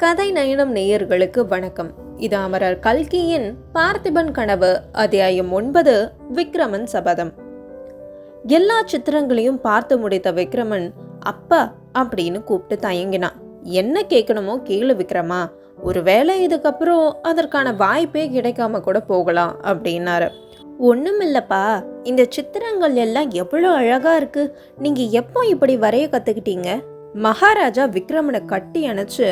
கதை நயனம் நேயர்களுக்கு வணக்கம். இது அமரர் கல்கியின் பார்த்திபன் கனவு அத்தியாயம் 9 விக்ரமன் சபதம். எல்லா சித்திரங்களையும் பார்த்து முடித்த விக்ரமன் அப்பா அப்படின்னு கூப்பிட்டு தயங்கினான். என்ன கேட்கணுமோ கேளு விக்ரமா, ஒருவேளை இதுக்கப்புறம் அதற்கான வாய்ப்பே கிடைக்காம கூட போகலாம் அப்படின்னாரு. ஒன்றும் இல்லப்பா, இந்த சித்திரங்கள் எல்லாம் எவ்வளோ அழகா இருக்கு. நீங்க எப்போ இப்படி வரைய கத்துக்கிட்டீங்க? மகாராஜா விக்ரமனை கட்டி அணைச்சு,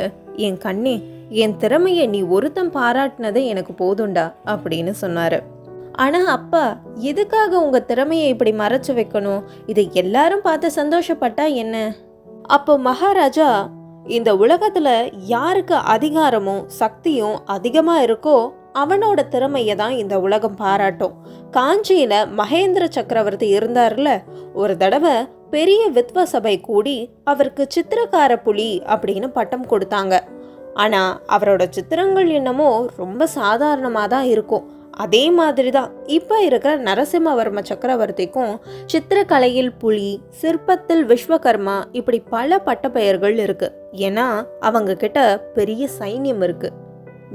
என் கண்ணே, என் திறமையை நீ ஒருத்தன் பாராட்டினதே எனக்கு போதுண்டா அப்படின்னு சொன்னாரு. ஆனா அப்பா, எதுக்காக உங்க திறமையை இப்படி மறைச்சு வைக்கணும்? இதை எல்லாரும் பார்த்து சந்தோஷப்பட்டா என்ன? அப்போ மகாராஜா, இந்த உலகத்துல யாருக்கு அதிகாரமும் சக்தியும் அதிகமா இருக்கோ அவனோட திறமையை தான் இந்த உலகம் பாராட்டும். காஞ்சியில மகேந்திர சக்கரவர்த்தி இருந்தார்ல, ஒரு தடவை பெரிய வித்வ சபை கூடி அவருக்கு சித்திரக்கார புலி அப்படின்னு பட்டம் கொடுத்தாங்க. ஆனா அவரோட சித்திரங்கள் என்னமோ ரொம்ப சாதாரணமா தான் இருக்கும். அதே மாதிரி தான் இப்ப இருக்கிற நரசிம்மவர்ம சக்கரவர்த்திக்கும் சித்திரக்கலையில் புலி, சிற்பத்தில் விஸ்வகர்மா, இப்படி பல பட்ட பெயர்கள் இருக்கு. ஏன்னா அவங்க கிட்ட பெரிய சைன்யம் இருக்கு.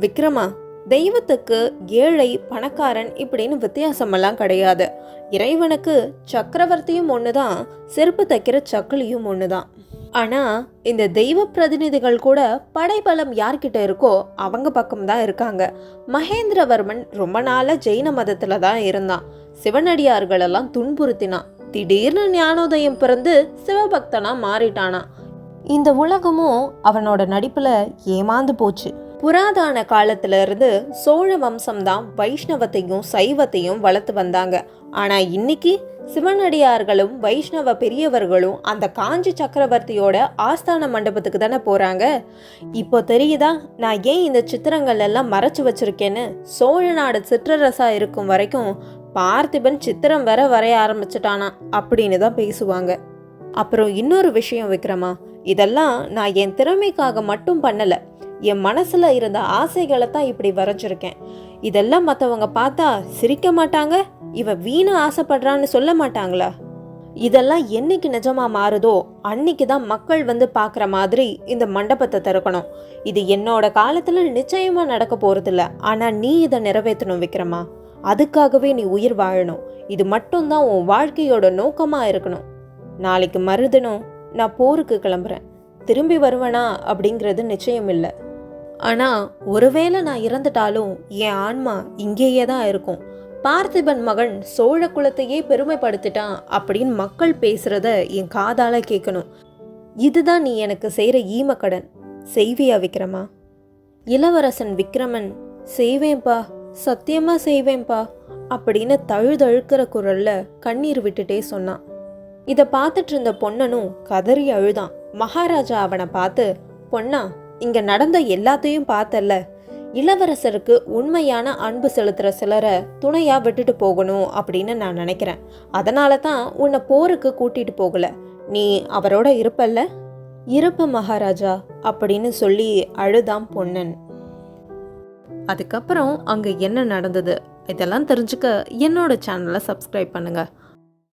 விக்ரமா, தெய்வத்துக்கு ஏழை பணக்காரன் இப்படின்னு வித்தியாசமெல்லாம் கிடையாது. இறைவனுக்கு சக்கரவர்த்தியும் ஒண்ணுதான், செருப்பு தைக்கிற சக்கிலியும் ஒண்ணுதான். ஆனா இந்த தெய்வ பிரதிநிதிகள் கூட படைபலம் யார்கிட்ட இருக்கோ அவங்க பக்கம்தான் இருக்காங்க. மகேந்திரவர்மன் ரொம்ப நாளா ஜெயின மதத்துல தான் இருந்தான். சிவனடியார்கள் எல்லாம் துன்புறுத்தினான். திடீர்னு ஞானோதயம் பிறந்து சிவபக்தனா மாறிட்டானா. இந்த உலகமும் அவனோட நடிப்புல ஏமாந்து போச்சு. புராதன காலத்துல இருந்து சோழ வம்சம்தான் வைஷ்ணவத்தையும் சைவத்தையும் வளர்த்து வந்தாங்க. ஆனா இன்னைக்கு சிவனடியார்களும் வைஷ்ணவ பெரியவர்களும் அந்த காஞ்சி சக்கரவர்த்தியோட ஆஸ்தான மண்டபத்துக்கு தானே போறாங்க. இப்போ தெரியுதா நான் ஏன் இந்த சித்திரங்கள் எல்லாம் மறைச்சு வச்சிருக்கேன்னு? சோழ நாடு சிற்றரசா இருக்கும் வரைக்கும் பார்த்திபன் சித்திரம் வேற வரைய ஆரம்பிச்சிட்டானா அப்படின்னு தான் பேசுவாங்க. அப்புறம் இன்னொரு விஷயம் விக்ரமா, இதெல்லாம் நான் என் திறமைக்காக மட்டும் பண்ணல, என் மனசுல இருந்த ஆசைகளை தான் இப்படி வரைஞ்சிருக்கேன். இதெல்லாம் மற்றவங்க பார்த்தா சிரிக்க மாட்டாங்க? இவ வீணா ஆசைப்படுறான்னு சொல்ல மாட்டாங்களா? இதெல்லாம் என்னைக்கு நிஜமா மாறுதோ அன்னைக்கு தான் மக்கள் வந்து பார்க்குற மாதிரி இந்த மண்டபத்தை திறக்கணும். இது என்னோட காலத்துல நிச்சயமா நடக்க போறதில்ல. ஆனா நீ இதை நிறைவேற்றணும் விக்ரமா. அதுக்காகவே நீ உயிர் வாழணும். இது மட்டும்தான் உன் வாழ்க்கையோட நோக்கமா இருக்கணும். நாளைக்கு மறுதினம் நான் போருக்கு கிளம்புறேன். திரும்பி வருவேனா அப்படிங்கிறது நிச்சயம் இல்லை. ஆனா ஒருவேளை நான் இறந்துட்டாலும் என் ஆன்மா இங்கேயே தான் இருக்கும். பார்த்திபன் மகன் சோழ குலத்தையே பெருமைப்படுத்திட்டான் அப்படின்னு மக்கள் பேசுறத என் காதால கேட்கணும். இதுதான் நீ எனக்கு செய்யற ஈமக்கடன். செய்வியா விக்ரமா? இளவரசன் விக்ரமன், செய்வேன்பா, சத்தியமா செய்வேன்பா அப்படின்னு தழுதழுக்கிற குரல்ல கண்ணீர் விட்டுட்டே சொன்னான். இதை பார்த்துட்டு இருந்த பொன்னனும் கதறி அழுதான். மகாராஜா அவனை பார்த்து, பொன்னா, இங்க நடந்த எல்லாத்தையும் பார்த்தல்ல, இளவரசருக்கு உண்மையான அன்பு செலுத்துற சிலரை துணையா விட்டுட்டு போகணும் அப்படின்னு நான் நினைக்கிறேன். அதனால தான் உன்னை போருக்கு கூட்டிட்டு போகல. நீ அவரோட இருப்பல்ல? இருப்ப மகாராஜா அப்படின்னு சொல்லி அழுதான் பொன்னன். அதுக்கப்புறம் அங்க என்ன நடந்தது இதெல்லாம் தெரிஞ்சுக்க என்னோட சேனலை சப்ஸ்கிரைப் பண்ணுங்க.